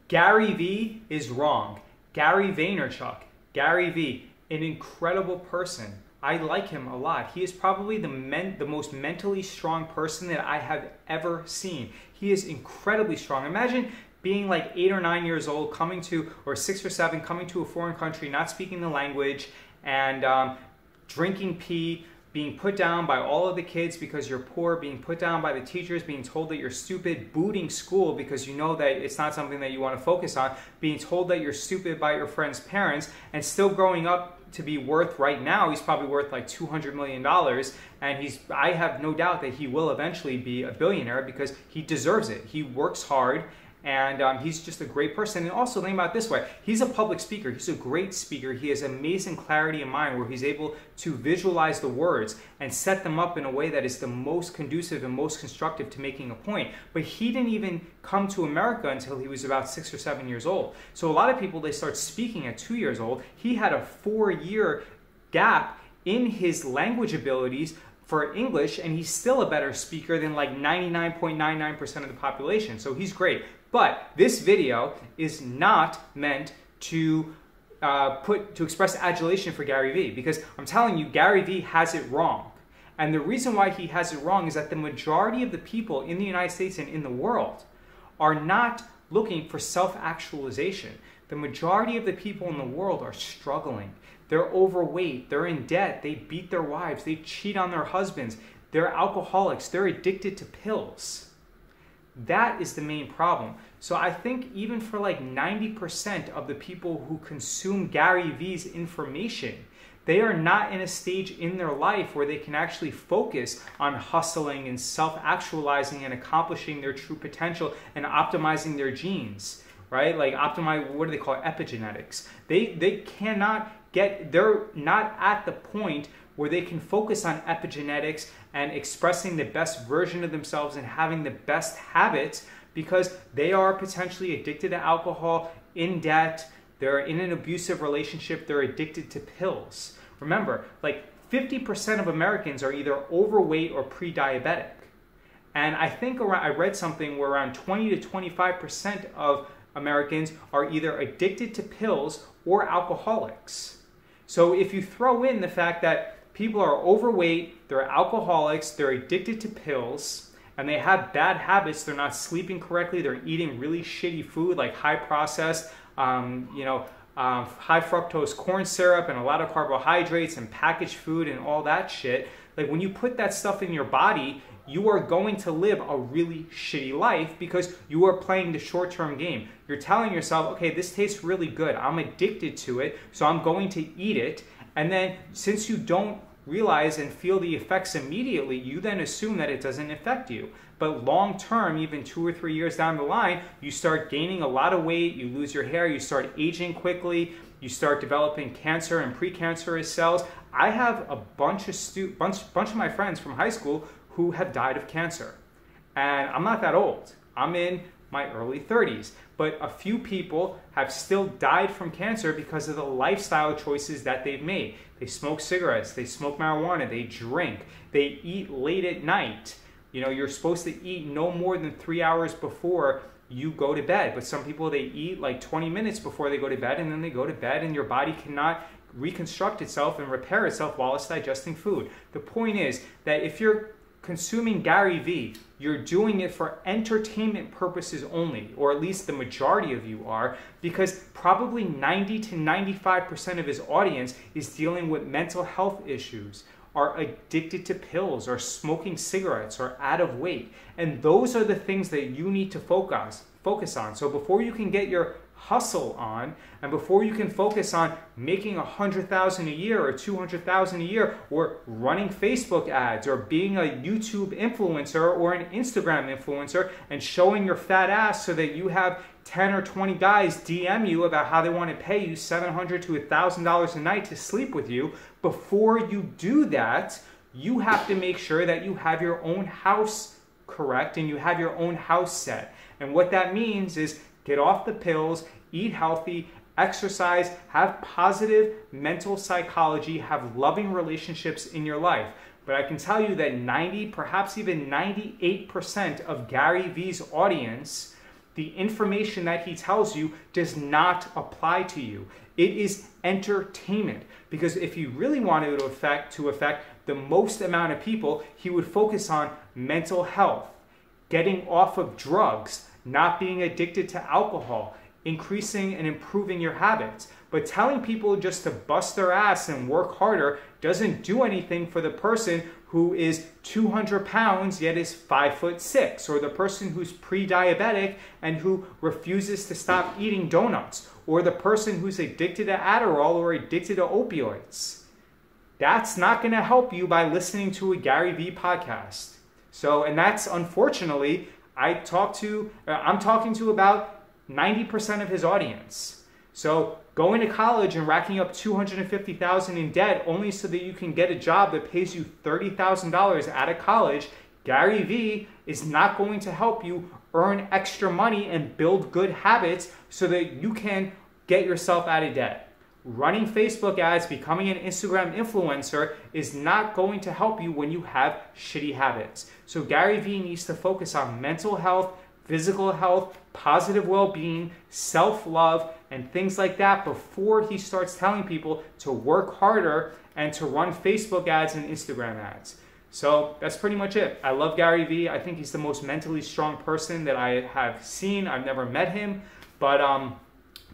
Gary Vee is wrong. Gary Vaynerchuk, Gary Vee, an incredible person. I like him a lot. He is probably the most mentally strong person that I have ever seen. He is incredibly strong. Imagine being like 8 or 9 years old, or 6 or 7, coming to a foreign country, not speaking the language, and drinking pee, being put down by all of the kids because you're poor, being put down by the teachers, being told that you're stupid, booting school because you know that it's not something that you want to focus on, being told that you're stupid by your friend's parents, and still growing up to be worth, right now, he's probably worth like $200 million, and I have no doubt that he will eventually be a billionaire because he deserves it. He works hard, and he's just a great person. And also think about it this way, he's a public speaker, he's a great speaker, he has amazing clarity of mind where he's able to visualize the words and set them up in a way that is the most conducive and most constructive to making a point. But he didn't even come to America until he was about 6 or 7 years old. So a lot of people, they start speaking at 2 years old. He had a 4-year gap in his language abilities for English, and he's still a better speaker than like 99.99% of the population. So he's great. But this video is not meant to express adulation for Gary Vee, because I'm telling you, Gary Vee has it wrong. And the reason why he has it wrong is that the majority of the people in the United States and in the world are not looking for self-actualization. The majority of the people in the world are struggling. They're overweight, they're in debt, they beat their wives, they cheat on their husbands, they're alcoholics, they're addicted to pills. That is the main problem. So I think even for like 90% of the people who consume Gary Vee's information, they are not in a stage in their life where they can actually focus on hustling and self-actualizing and accomplishing their true potential and optimizing their genes, right? Like optimize, what do they call it? Epigenetics. They cannot they're not at the point where they can focus on epigenetics and expressing the best version of themselves and having the best habits, because they are potentially addicted to alcohol, in debt, they're in an abusive relationship, they're addicted to pills. Remember, like 50% of Americans are either overweight or pre-diabetic. And I think I read something where around 20 to 25% of Americans are either addicted to pills or alcoholics. So if you throw in the fact that people are overweight, they're alcoholics, they're addicted to pills, and they have bad habits, they're not sleeping correctly, they're eating really shitty food like high processed, high fructose corn syrup and a lot of carbohydrates and packaged food and all that shit. Like when you put that stuff in your body, you are going to live a really shitty life because you are playing the short-term game. You're telling yourself, okay, this tastes really good. I'm addicted to it, so I'm going to eat it. And then since you don't realize and feel the effects immediately, you then assume that it doesn't affect you. But long term, even 2 or 3 years down the line, you start gaining a lot of weight, you lose your hair, you start aging quickly, you start developing cancer and precancerous cells. I have a bunch of my friends from high school who have died of cancer. And I'm not that old. I'm in my early 30s. But a few people have still died from cancer because of the lifestyle choices that they've made. They smoke cigarettes, they smoke marijuana, they drink, they eat late at night. You know, you're supposed to eat no more than 3 hours before you go to bed. But some people, they eat like 20 minutes before they go to bed, and then they go to bed and your body cannot reconstruct itself and repair itself while it's digesting food. The point is that if you're consuming Gary Vee, you're doing it for entertainment purposes only, or at least the majority of you are, because probably 90 to 95% of his audience is dealing with mental health issues, are addicted to pills, or smoking cigarettes, or out of weight. And those are the things that you need to focus on. So before you can get your hustle on, and before you can focus on making $100,000 a year or $200,000 a year, or running Facebook ads, or being a YouTube influencer or an Instagram influencer and showing your fat ass so that you have 10 or 20 guys DM you about how they want to pay you $700 to $1,000 a night to sleep with you, before you do that, you have to make sure that you have your own house correct and you have your own house set. And what that means is get off the pills, eat healthy, exercise, have positive mental psychology, have loving relationships in your life. But I can tell you that 90, perhaps even 98% of Gary Vee's audience, the information that he tells you does not apply to you. It is entertainment. Because if he really wanted to affect the most amount of people, he would focus on mental health, getting off of drugs, not being addicted to alcohol, increasing and improving your habits. But telling people just to bust their ass and work harder doesn't do anything for the person who is 200 pounds yet is 5'6", or the person who's pre-diabetic and who refuses to stop eating donuts, or the person who's addicted to Adderall or addicted to opioids. That's not going to help you by listening to a Gary Vee podcast. So, and that's unfortunately, I'm talking to about 90% of his audience. So going to college and racking up $250,000 in debt only so that you can get a job that pays you $30,000 out of college, Gary Vee is not going to help you earn extra money and build good habits so that you can get yourself out of debt. Running Facebook ads, becoming an Instagram influencer is not going to help you when you have shitty habits. So Gary Vee needs to focus on mental health, physical health, positive well-being, self-love, and things like that before he starts telling people to work harder and to run Facebook ads and Instagram ads. So that's pretty much it. I love Gary Vee. I think he's the most mentally strong person that I have seen. I've never met him, but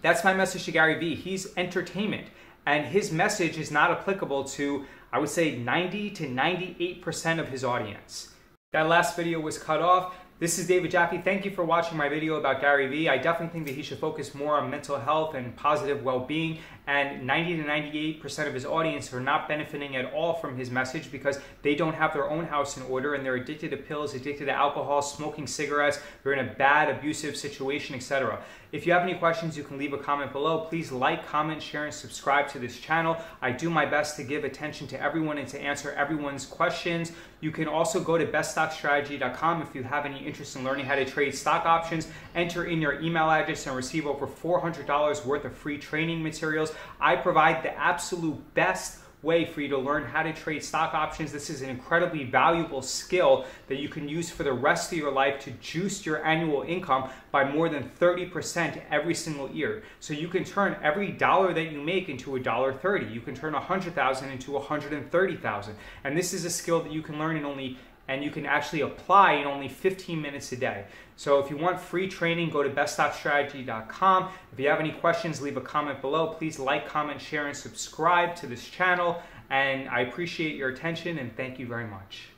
that's my message to Gary Vee. He's entertainment, and his message is not applicable to, I would say, 90 to 98% of his audience. That last video was cut off. This is David Jaffe. Thank you for watching my video about Gary Vee. I definitely think that he should focus more on mental health and positive well-being, and 90 to 98% of his audience are not benefiting at all from his message because they don't have their own house in order and they're addicted to pills, addicted to alcohol, smoking cigarettes, they're in a bad, abusive situation, etc. If you have any questions, you can leave a comment below. Please like, comment, share, and subscribe to this channel. I do my best to give attention to everyone and to answer everyone's questions. You can also go to beststockstrategy.com if you have any interest in learning how to trade stock options. Enter in your email address and receive over $400 worth of free training materials. I provide the absolute best way for you to learn how to trade stock options. This is an incredibly valuable skill that you can use for the rest of your life to juice your annual income by more than 30% every single year. So you can turn every dollar that you make into $1.30. You can turn 100,000 into 130,000. And this is a skill that you can learn and you can actually apply in only 15 minutes a day. So if you want free training, go to beststockstrategy.com. If you have any questions, leave a comment below. Please like, comment, share, and subscribe to this channel. And I appreciate your attention, and thank you very much.